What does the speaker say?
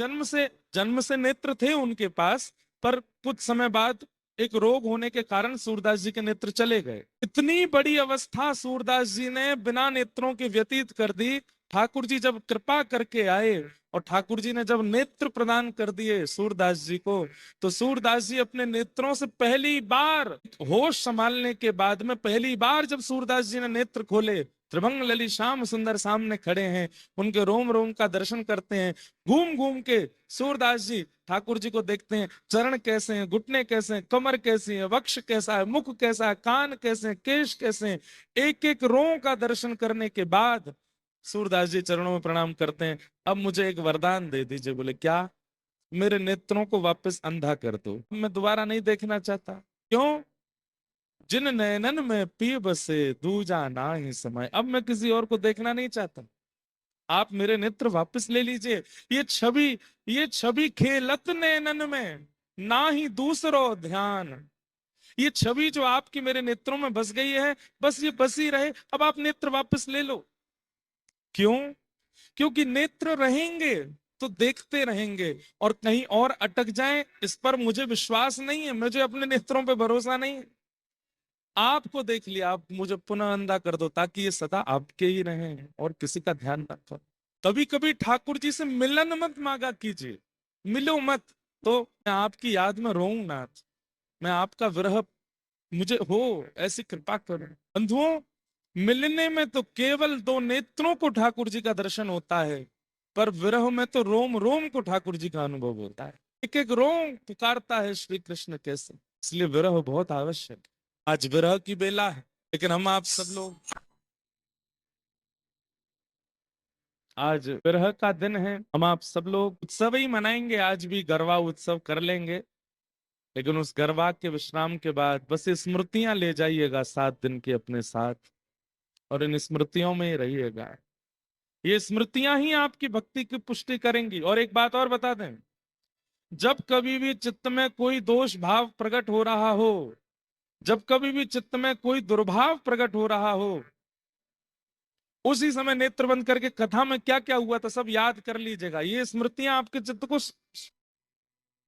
जन्म से नेत्र थे उनके पास, पर कुछ समय बाद एक रोग होने के कारण सूरदास जी के नेत्र चले गए। इतनी बड़ी अवस्था सूरदास जी ने बिना नेत्रों के व्यतीत कर दी। ठाकुर जी जब कृपा करके आए और ठाकुर जी ने जब नेत्र प्रदान कर दिए सूरदास जी को, तो सूरदास जी अपने नेत्रों से पहली बार होश संभालने के बाद में पहली बार जब सूरदास जी ने नेत्र खोले, त्रिभंग ललित श्याम सुंदर सामने खड़े हैं, उनके रोम रोम का दर्शन करते हैं। घूम घूम के सूरदास जी ठाकुर जी को देखते हैं, चरण कैसे हैं, घुटने कैसे हैं, कमर कैसी है, वक्ष कैसा है, मुख कैसा है, कान कैसे हैं, केश कैसे हैं। एक एक रों का दर्शन करने के बाद सूरदास जी चरणों में प्रणाम करते हैं। अब मुझे एक वरदान दे दीजिए। बोले क्या? मेरे नेत्रों को वापस अंधा कर दो, मैं दोबारा नहीं देखना चाहता। क्यों? जिन नयनन में पिय बसे दूजा ना ही समय। अब मैं किसी और को देखना नहीं चाहता, आप मेरे नेत्र वापस ले लीजिए। ये छवि खेलत नैनन में, ना ही दूसरो ध्यान। ये छवि जो आपकी मेरे नेत्रों में बस गई है, बस ये बस ही रहे, अब आप नेत्र वापस ले लो। क्यों? क्योंकि नेत्र रहेंगे तो देखते रहेंगे, और कहीं और अटक जाएं इस पर मुझे विश्वास नहीं है, मुझे अपने नेत्रों पे भरोसा नहीं है। आपको देख लिया, आप मुझे पुनः अंधा कर दो ताकि ये सदा आपके ही रहें और किसी का ध्यान न करो। कभी कभी ठाकुर जी से मिलन मत मांगा कीजिए, मिलो मत तो मैं आपकी याद में रोऊं नाथ, मैं आपका विरह मुझे हो, ऐसी कृपा करो। बंधुओं, मिलने में तो केवल दो नेत्रों को ठाकुर जी का दर्शन होता है, पर विरह में तो रोम रोम को ठाकुर जी का अनुभव होता है। एक एक रोम पुकारता है श्री कृष्ण कैसे, इसलिए विरह बहुत आवश्यक है। आज विरह की बेला है, लेकिन हम आप सब लोग, आज विरह का दिन है, हम आप सब लोग उत्सव ही मनाएंगे, आज भी गरबा उत्सव कर लेंगे। लेकिन उस गरबा के विश्राम के बाद बस स्मृतियां ले जाइएगा 7 दिन की अपने साथ, और इन स्मृतियों में ही रहिएगा। ये स्मृतियां ही आपकी भक्ति की पुष्टि करेंगी। और एक बात और बता दें, जब कभी भी चित्त में कोई दोष भाव प्रकट हो रहा हो, जब कभी भी चित्त में कोई दुर्भाव प्रकट हो रहा हो, उसी समय नेत्र बंद करके कथा में क्या क्या हुआ था सब याद कर लीजिएगा। ये स्मृतियां आपके चित्त को